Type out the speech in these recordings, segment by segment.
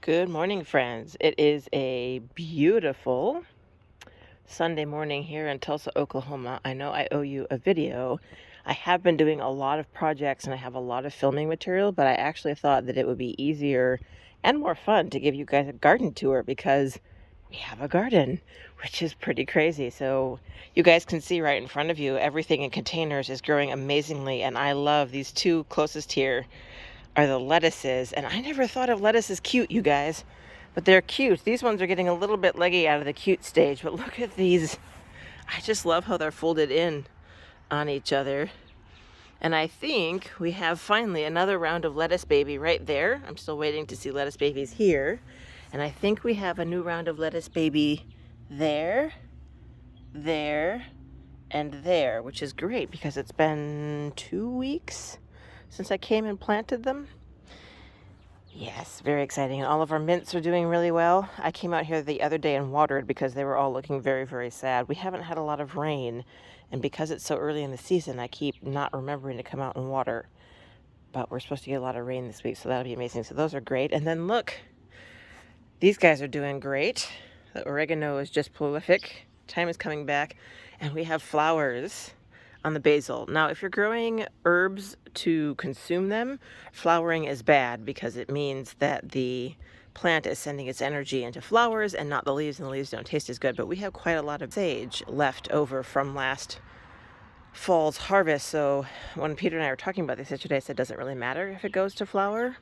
Good morning, friends. It is a beautiful Sunday morning here in Tulsa, Oklahoma. I know I owe you a video. I have been doing a lot of projects and I have a lot of filming material, but I actually thought that it would be easier and more fun to give you guys a garden tour because we have a garden, which is pretty crazy. So you guys can see right in front of you, everything in containers is growing amazingly, and I love these two closest here are the lettuces, and I never thought of lettuce as cute, you guys, but they're cute. These ones are getting a little bit leggy out of the cute stage, but look at these. I just love how they're folded in on each other. And I think we have finally another round of lettuce baby right there. I'm still waiting to see lettuce babies here. And I think we have a new round of lettuce baby there, there, and there, which is great because it's been 2 weeks since I came and planted them. Yes, very exciting. And all of our mints are doing really well. I came out here the other day and watered because they were all looking very, very sad. We haven't had a lot of rain, and because it's so early in the season, I keep not remembering to come out and water. But we're supposed to get a lot of rain this week, so that'll be amazing. So those are great. And then look, these guys are doing great. The oregano is just prolific. Thyme is coming back, and we have flowers on the basil. Now, if you're growing herbs to consume them, flowering is bad because it means that the plant is sending its energy into flowers and not the leaves, and the leaves don't taste as good. But we have quite a lot of sage left over from last fall's harvest. So when Peter and I were talking about this yesterday, I said it doesn't really matter if it goes to flower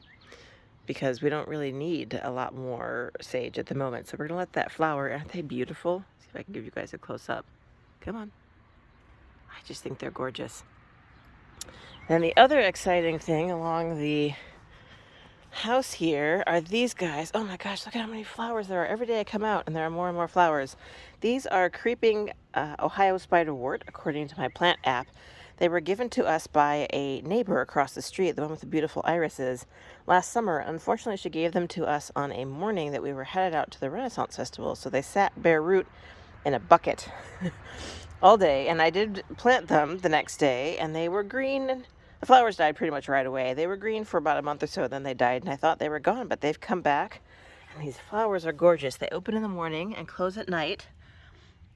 because we don't really need a lot more sage at the moment. So we're gonna let that flower. Aren't they beautiful? See if I can give you guys a close up. Come on. I just think they're gorgeous. And the other exciting thing along the house here are these guys. Oh my gosh, look at how many flowers there are. Every day I come out and there are more and more flowers. These are creeping Ohio spiderwort, according to my plant app. They were given to us by a neighbor across the street, the one with the beautiful irises, last summer. Unfortunately, she gave them to us on a morning that we were headed out to the Renaissance Festival. So they sat bare root in a bucket all day, and I did plant them the next day, and they were green. The flowers died pretty much right away. They were green for about a month or so, then they died, and I thought they were gone, but they've come back, and these flowers are gorgeous. They open in the morning and close at night.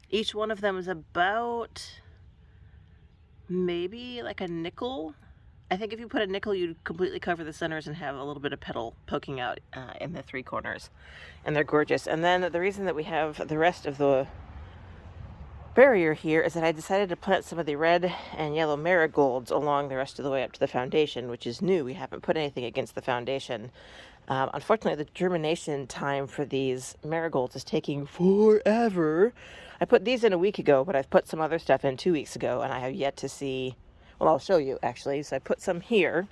Each one of them is about maybe like a nickel. I think if you put a nickel, you'd completely cover the centers and have a little bit of petal poking out in the three corners, and they're gorgeous. And then the reason that we have the rest of the barrier here is that I decided to plant some of the red and yellow marigolds along the rest of the way up to the foundation, which is new. We haven't put anything against the foundation. Unfortunately, the germination time for these marigolds is taking forever. I put these in a week ago, but I've put some other stuff in 2 weeks ago, and I have yet to see, well, I'll show you actually. So I put some here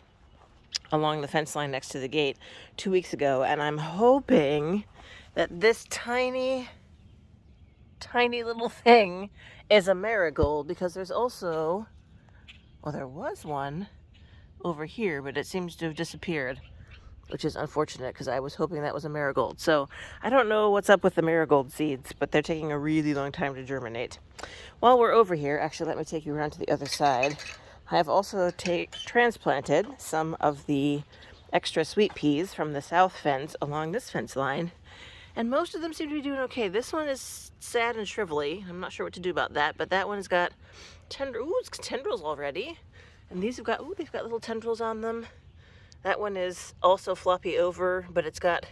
along the fence line next to the gate 2 weeks ago, and I'm hoping that this tiny little thing is a marigold, because there's also, well, there was one over here, but it seems to have disappeared, which is unfortunate because I was hoping that was a marigold. So I don't know what's up with the marigold seeds, but they're taking a really long time to germinate. While we're over here, actually, let me take you around to the other side. I have also transplanted some of the extra sweet peas from the south fence along this fence line, and most of them seem to be doing okay. This one is sad and shrivelly. I'm not sure what to do about that, but that one's got tendrils already. And these have got, they've got little tendrils on them. That one is also floppy over, but it's got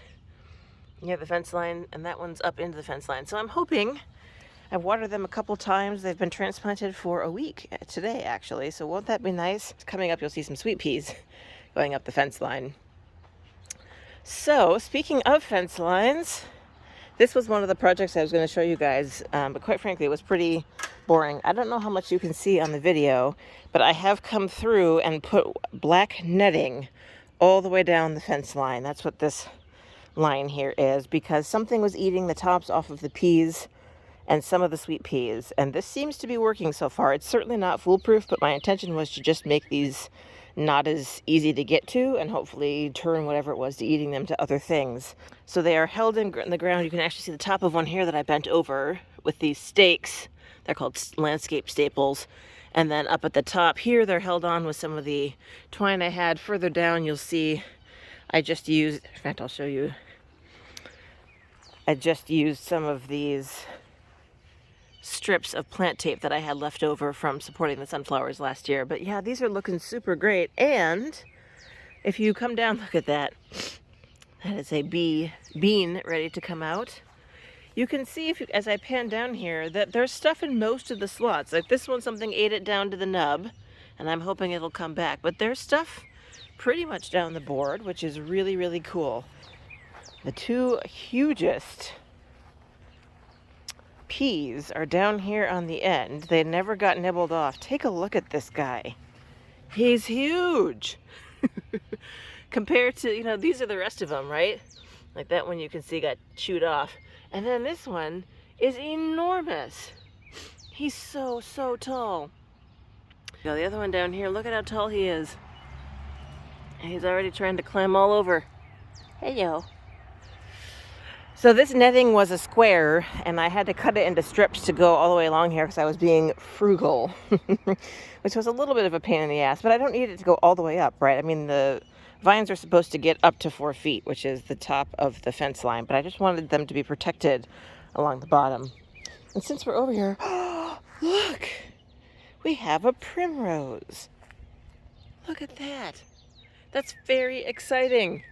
near the fence line, and that one's up into the fence line. So I'm hoping, I've watered them a couple times. They've been transplanted for a week today, actually. So won't that be nice? Coming up, you'll see some sweet peas going up the fence line. So, speaking of fence lines, this was one of the projects I was going to show you guys, but quite frankly, it was pretty boring. I don't know how much you can see on the video, but I have come through and put black netting all the way down the fence line. That's what this line here is, because something was eating the tops off of the peas and some of the sweet peas, and this seems to be working so far. It's certainly not foolproof, but my intention was to just make these not as easy to get to and hopefully turn whatever it was to eating them to other things. So they are held in the ground. You can actually see the top of one here that I bent over with these stakes. They're called landscape staples. And then up at the top here, they're held on with some of the twine I had. Further down, you'll see I just used, in fact, I'll show you. I just used some of these strips of plant tape that I had left over from supporting the sunflowers last year. But yeah, these are looking super great. And if you come down, look at that. That is a bean ready to come out. You can see, if you, as I pan down here, that there's stuff in most of the slots. Like this one, something ate it down to the nub, and I'm hoping it'll come back. But there's stuff pretty much down the board, which is really, really cool. The two hugest peas are down here on the end. They never got nibbled off. Take a look at this guy. He's huge. Compared to, you know, these are the rest of them, right? Like that one you can see got chewed off. And then this one is enormous. He's so, so tall. Now the other one down here, look at how tall he is. He's already trying to climb all over. Hello. So this netting was a square, and I had to cut it into strips to go all the way along here because I was being frugal, which was a little bit of a pain in the ass, but I don't need it to go all the way up, right? I mean, the vines are supposed to get up to 4 feet, which is the top of the fence line, but I just wanted them to be protected along the bottom. And since we're over here, look, we have a primrose. Look at that. That's very exciting.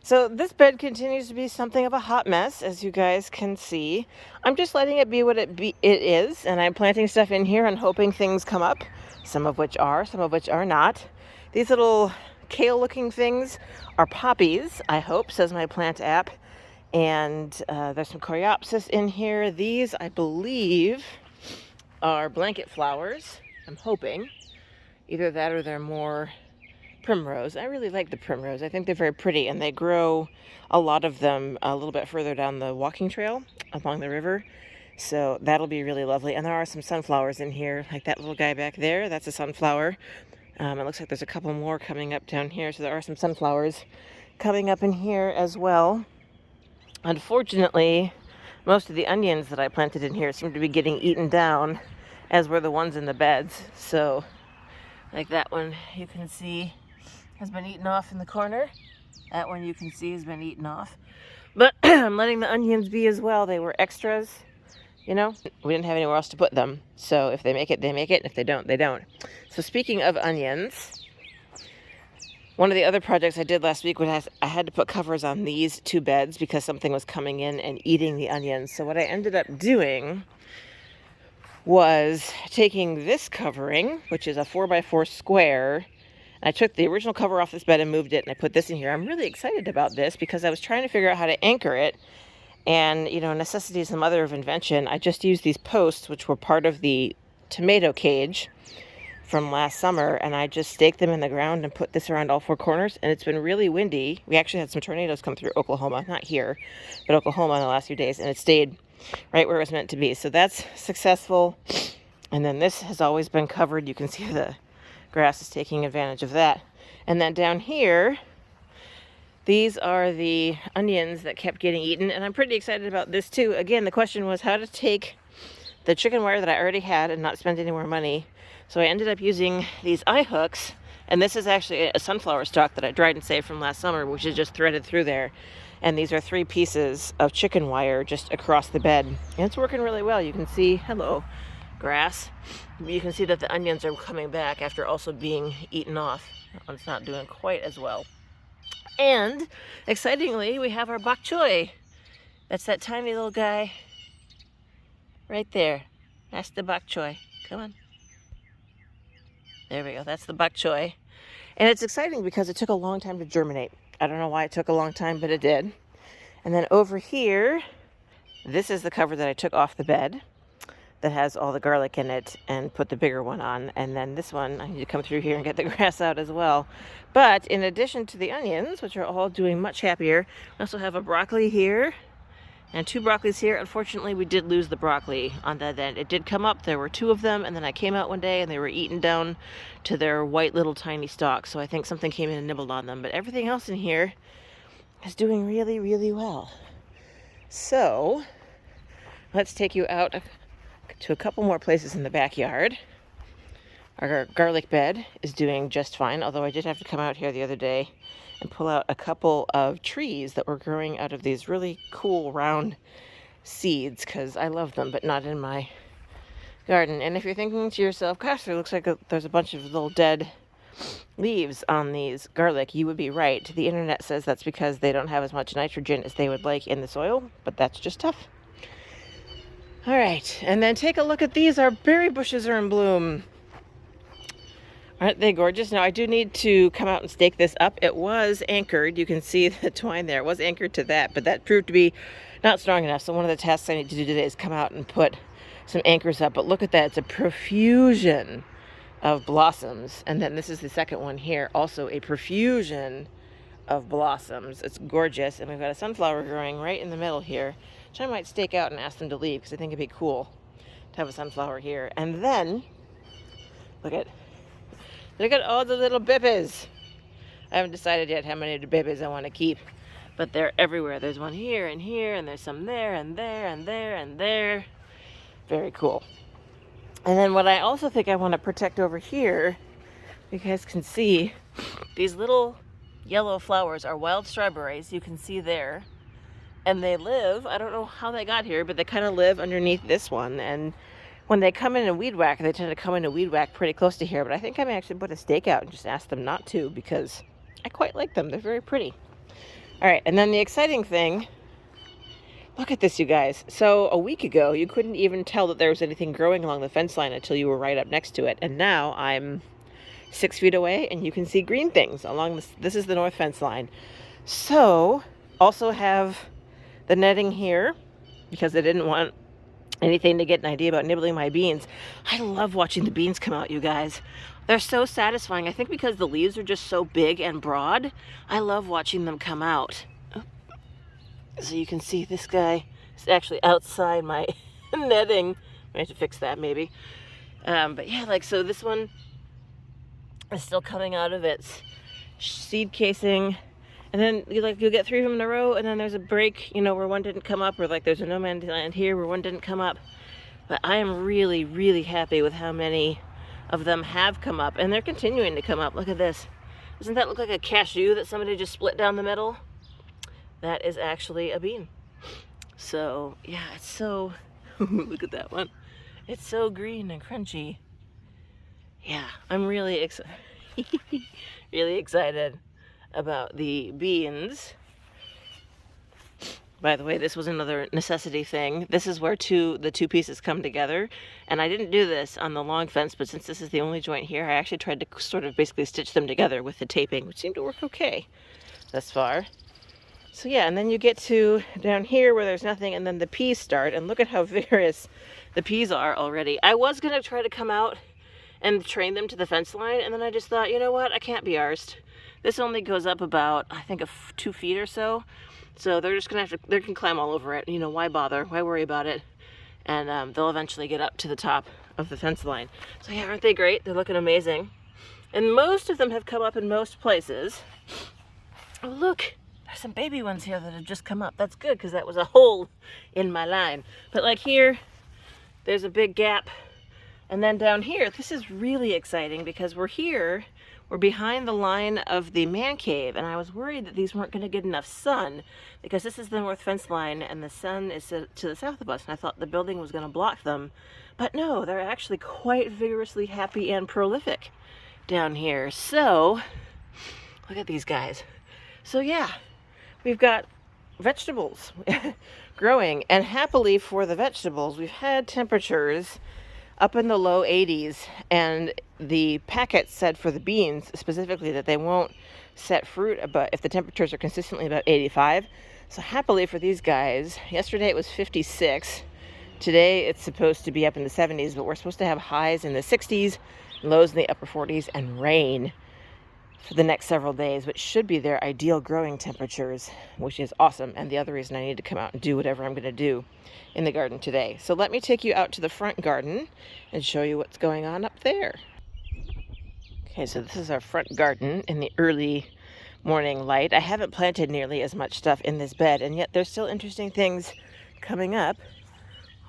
So this bed continues to be something of a hot mess, as you guys can see. I'm just letting it be what it is, and I'm planting stuff in here and hoping things come up, some of which are, some of which are not. These little kale-looking things are poppies, I hope, says my plant app. And there's some coreopsis in here. These, I believe, are blanket flowers. I'm hoping. Either that or they're more primrose. I really like the primrose. I think they're very pretty, and they grow, a lot of them, a little bit further down the walking trail along the river. So that'll be really lovely. And there are some sunflowers in here, like that little guy back there. That's a sunflower. It looks like there's a couple more coming up down here. So there are some sunflowers coming up in here as well. Unfortunately, most of the onions that I planted in here seem to be getting eaten down, as were the ones in the beds. So like that one you can see has been eaten off in the corner. That one you can see has been eaten off. But I'm letting the onions be as well. They were extras, you know. We didn't have anywhere else to put them. So if they make it, they make it. If they don't, they don't. So speaking of onions, one of the other projects I did last week was I had to put covers on these two beds because something was coming in and eating the onions. So what I ended up doing was taking this covering, which is a 4x4 square. I took the original cover off this bed and moved it, and I put this in here. I'm really excited about this because I was trying to figure out how to anchor it. And, you know, necessity is the mother of invention. I just used these posts, which were part of the tomato cage from last summer, and I just staked them in the ground and put this around all four corners, and it's been really windy. We actually had some tornadoes come through Oklahoma, not here, but Oklahoma in the last few days, and it stayed right where it was meant to be. So that's successful. And then this has always been covered. You can see the grass is taking advantage of that. And then down here, these are the onions that kept getting eaten, and I'm pretty excited about this too. Again, the question was how to take the chicken wire that I already had and not spend any more money. So I ended up using these eye hooks, and this is actually a sunflower stalk that I dried and saved from last summer, which is just threaded through there. And these are 3 pieces of chicken wire just across the bed, and it's working really well. You can see, hello, grass. You can see that the onions are coming back after also being eaten off. That one's not doing quite as well. And excitingly, we have our bok choy. That's that tiny little guy right there. That's the bok choy. Come on. There we go. That's the bok choy. And it's exciting because it took a long time to germinate. I don't know why it took a long time, but it did. And then over here, this is the cover that I took off the bed that has all the garlic in it and put the bigger one on. And then this one, I need to come through here and get the grass out as well. But in addition to the onions, which are all doing much happier, we also have a broccoli here and 2 broccolis here. Unfortunately, we did lose the broccoli on that end. It did come up. There were 2 of them, and then I came out one day and they were eaten down to their white little tiny stalks. So I think something came in and nibbled on them. But everything else in here is doing really, really well. So let's take you out to a couple more places in the backyard. Our garlic bed is doing just fine, although I did have to come out here the other day and pull out a couple of trees that were growing out of these really cool round seeds, because I love them, but not in my garden. And if you're thinking to yourself, gosh, there looks like there's a bunch of little dead leaves on these garlic, you would be right. The internet says that's because they don't have as much nitrogen as they would like in the soil, but that's just tough. All right, and then take a look at these. Our berry bushes are in bloom. Aren't they gorgeous? Now, I do need to come out and stake this up. It was anchored. You can see the twine there. It was anchored to that, but that proved to be not strong enough. So one of the tasks I need to do today is come out and put some anchors up. But look at that. It's a profusion of blossoms. And then this is the second one here. Also a profusion of blossoms. It's gorgeous. And we've got a sunflower growing right in the middle here, which I might stake out and ask them to leave, because I think it'd be cool to have a sunflower here. And then, look at all the little bibbies. I haven't decided yet how many of the bibbies I want to keep, but they're everywhere. There's one here, and there's some there, and there, and there, and there. Very cool. And then what I also think I want to protect over here, you guys can see, these little yellow flowers are wild strawberries. You can see there. And they live, I don't know how they got here, but they kind of live underneath this one. And when they come in and weed whack, they tend to come in and weed whack pretty close to here. But I think I may actually put a stake out and just ask them not to, because I quite like them. They're very pretty. All right, and then the exciting thing, look at this, you guys. So a week ago, you couldn't even tell that there was anything growing along the fence line until you were right up next to it. And now I'm 6 feet away, and you can see green things along this. This is the north fence line. So also have the netting here, because they didn't want anything to get an idea about nibbling my beans. I love watching the beans come out, you guys. They're so satisfying. I think because the leaves are just so big and broad, I love watching them come out. So you can see this guy is actually outside my netting. I have to fix that maybe. But yeah, like, so this one is still coming out of its seed casing. And then you'll get 3 of them in a row, and then there's a break, where one didn't come up, or like there's a no man's land here where one didn't come up. But I am really, really happy with how many of them have come up, and they're continuing to come up. Look at this. Doesn't that look like a cashew that somebody just split down the middle? That is actually a bean. So yeah, it's so, look at that one. It's so green and crunchy. Yeah, I'm really excited. Really excited about the beans. By the way, this was another necessity thing. This is where the two pieces come together. And I didn't do this on the long fence, but since this is the only joint here, I actually tried to sort of basically stitch them together with the taping, which seemed to work okay thus far. So yeah, and then you get to down here where there's nothing, and then the peas start, and look at how vigorous the peas are already. I was gonna try to come out and train them to the fence line, and then I just thought, you know what, I can't be arsed. This only goes up about, I think, 2 feet or so. So they're just gonna they can climb all over it. Why bother? Why worry about it? And they'll eventually get up to the top of the fence line. So yeah, aren't they great? They're looking amazing. And most of them have come up in most places. Oh, look, there's some baby ones here that have just come up. That's good, because that was a hole in my line. But like here, there's a big gap. And then down here, this is really exciting, because we're behind the line of the man cave, and I was worried that these weren't going to get enough sun, because this is the north fence line and the sun is to the south of us, and I thought the building was going to block them. But no, they're actually quite vigorously happy and prolific down here. So look at these guys. So yeah, we've got vegetables growing, and happily for the vegetables, we've had temperatures up in the low 80s, and the packet said for the beans specifically that they won't set fruit if the temperatures are consistently about 85. So happily for these guys, yesterday it was 56. Today it's supposed to be up in the 70s, but we're supposed to have highs in the 60s, lows in the upper 40s, and rain for the next several days, which should be their ideal growing temperatures, which is awesome. And the other reason I need to come out and do whatever I'm going to do in the garden today. So let me take you out to the front garden and show you what's going on up there. Okay, so this is our front garden in the early morning light. I haven't planted nearly as much stuff in this bed, and yet there's still interesting things coming up,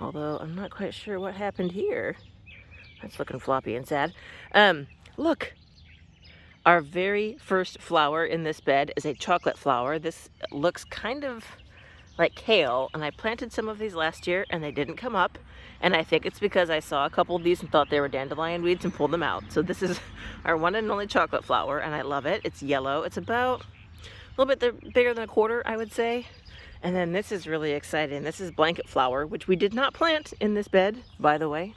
although I'm not quite sure what happened here. That's looking floppy and sad. Look, Our very first flower in this bed is a chocolate flower. This looks kind of like kale, and I planted some of these last year and they didn't come up, and I think it's because I saw a couple of these and thought they were dandelion weeds and pulled them out. So this is our one and only chocolate flower, and I love it. It's yellow. It's about a little bit bigger than a quarter, I would say. And then this is really exciting. This is blanket flower, which we did not plant in this bed, by the way,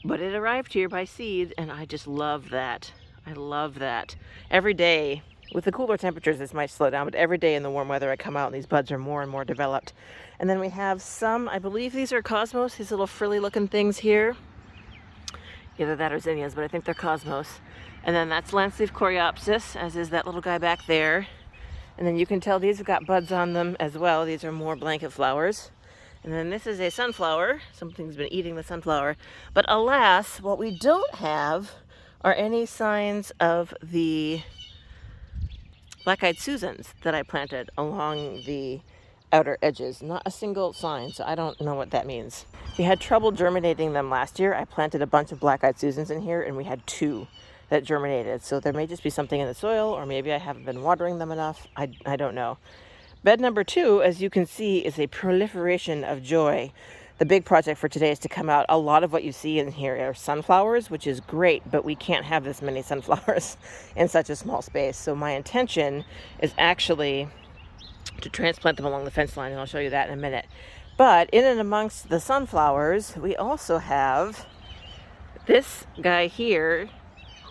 but it arrived here by seed, and I just love that. I love that. Every day, with the cooler temperatures, this might slow down, but every day in the warm weather I come out and these buds are more and more developed. And then we have some, I believe these are cosmos, these little frilly looking things here. Either that or zinnias, but I think they're cosmos. And then that's lanceleaf coreopsis, as is that little guy back there. And then you can tell these have got buds on them as well. These are more blanket flowers. And then this is a sunflower. Something's been eating the sunflower. But alas, what we don't have are any signs of the black-eyed Susans that I planted along the outer edges. Not a single sign, so I don't know what that means. We had trouble germinating them last year. I planted a bunch of black-eyed Susans in here, and we had 2 that germinated. So there may just be something in the soil, or maybe I haven't been watering them enough. I don't know. Bed number 2, as you can see, is a proliferation of joy. The big project for today is to come out. A lot of what you see in here are sunflowers, which is great, but we can't have this many sunflowers in such a small space. So my intention is actually to transplant them along the fence line, and I'll show you that in a minute. But in and amongst the sunflowers, we also have this guy here.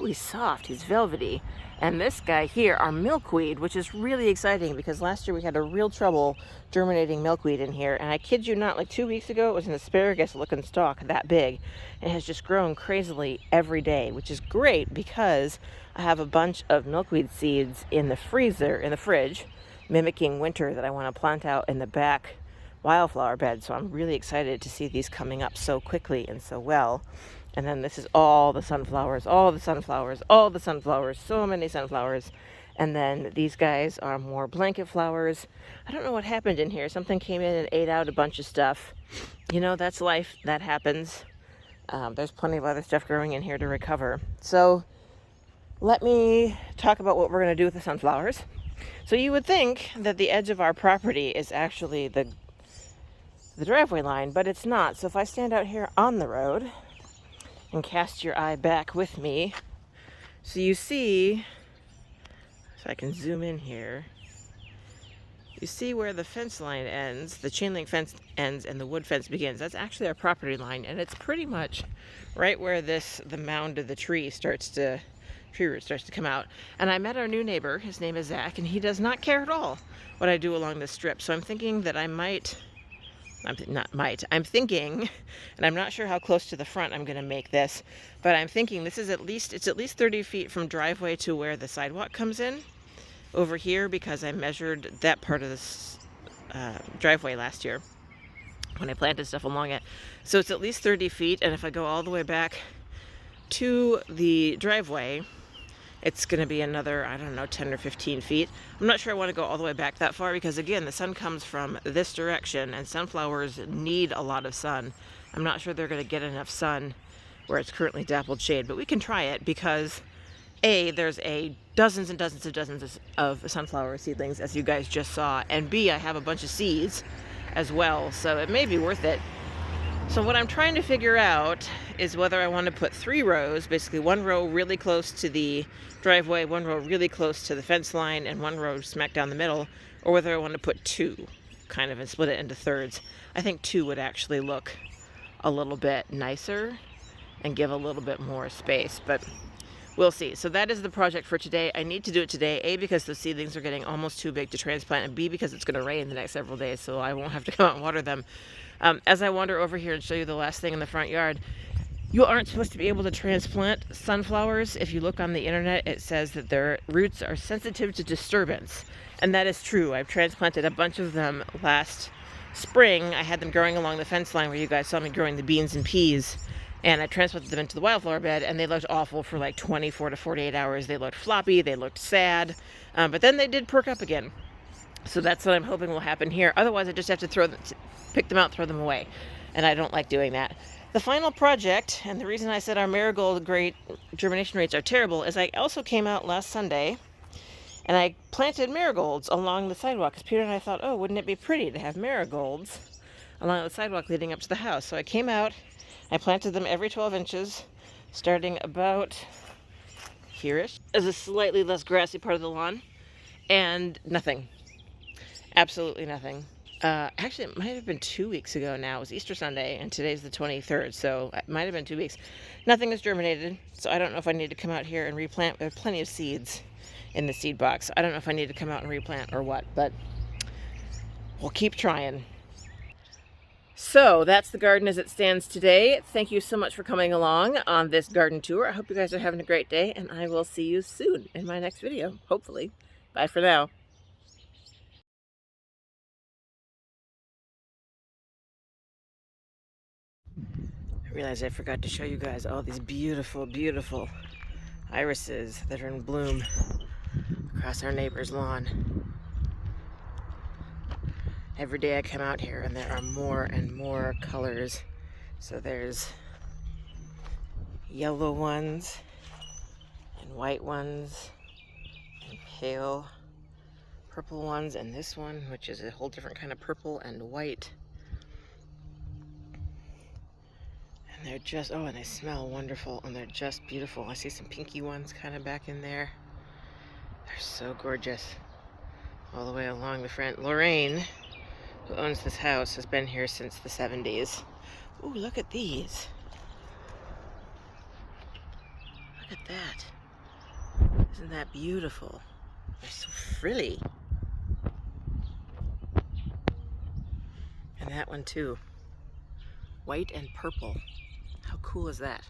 Ooh, he's soft, he's velvety. And this guy here, our milkweed, which is really exciting because last year we had a real trouble germinating milkweed in here. And I kid you not, like 2 weeks ago, it was an asparagus looking stalk that big. And it has just grown crazily every day, which is great because I have a bunch of milkweed seeds in the fridge, mimicking winter, that I want to plant out in the back wildflower bed. So I'm really excited to see these coming up so quickly and so well. And then this is all the sunflowers, all the sunflowers, all the sunflowers, so many sunflowers. And then these guys are more blanket flowers. I don't know what happened in here. Something came in and ate out a bunch of stuff. You know, that's life. That happens. There's plenty of other stuff growing in here to recover. So let me talk about what we're going to do with the sunflowers. So you would think that the edge of our property is actually the driveway line, but it's not. So if I stand out here on the road and cast your eye back with me, so you see, so I can zoom in here, you see where the fence line ends, the chain link fence ends, and the wood fence begins. That's actually our property line, and it's pretty much right where the mound of the tree root starts to come out. And I met our new neighbor, his name is Zach, and he does not care at all what I do along this strip. So I'm thinking that I'm thinking, and I'm not sure how close to the front I'm going to make this, but I'm thinking this is at least 30 feet from driveway to where the sidewalk comes in over here, because I measured that part of this driveway last year when I planted stuff along it. So it's at least 30 feet, and if I go all the way back to the driveway, it's going to be another, I don't know, 10 or 15 feet. I'm not sure I want to go all the way back that far because, again, the sun comes from this direction and sunflowers need a lot of sun. I'm not sure they're going to get enough sun where it's currently dappled shade, but we can try it because, A, there's dozens and dozens of sunflower seedlings, as you guys just saw, and B, I have a bunch of seeds as well, so it may be worth it. So what I'm trying to figure out is whether I want to put 3 rows, basically 1 row really close to the driveway, 1 row really close to the fence line, and 1 row smack down the middle, or whether I want to put 2 kind of and split it into thirds. I think 2 would actually look a little bit nicer and give a little bit more space, but we'll see. So that is the project for today. I need to do it today, A, because the seedlings are getting almost too big to transplant, and B, because it's going to rain the next several days, so I won't have to come out and water them. As I wander over here and show you the last thing in the front yard, you aren't supposed to be able to transplant sunflowers. If you look on the internet, it says that their roots are sensitive to disturbance, and that is true. I've transplanted a bunch of them last spring. I had them growing along the fence line where you guys saw me growing the beans and peas, and I transplanted them into the wildflower bed, and they looked awful for like 24 to 48 hours. They looked floppy, they looked sad, but then they did perk up again. So that's what I'm hoping will happen here. Otherwise, I just have to pick them out, throw them away, and I don't like doing that. The final project, and the reason I said our marigold germination rates are terrible, is I also came out last Sunday and I planted marigolds along the sidewalk, because Peter and I thought, oh, wouldn't it be pretty to have marigolds along the sidewalk leading up to the house. So I came out, I planted them every 12 inches, starting about here-ish, as a slightly less grassy part of the lawn, and nothing. Absolutely nothing. Actually, it might have been 2 weeks ago now. It was Easter Sunday, and today's the 23rd, so it might have been 2 weeks. Nothing has germinated, so I don't know if I need to come out here and replant. There are plenty of seeds in the seed box. I don't know if I need to come out and replant or what, but we'll keep trying. So that's the garden as it stands today. Thank you so much for coming along on this garden tour. I hope you guys are having a great day, and I will see you soon in my next video, hopefully. Bye for now. I realized I forgot to show you guys all these beautiful, beautiful irises that are in bloom across our neighbor's lawn. Every day I come out here and there are more and more colors. So there's yellow ones and white ones and pale purple ones, and this one, which is a whole different kind of purple and white. And they're just, oh, and they smell wonderful, and they're just beautiful. I see some pinky ones kind of back in there. They're so gorgeous. All the way along the front. Lorraine, who owns this house, has been here since the 70s. Ooh, look at these. Look at that. Isn't that beautiful? They're so frilly. And that one too. White and purple. How cool is that?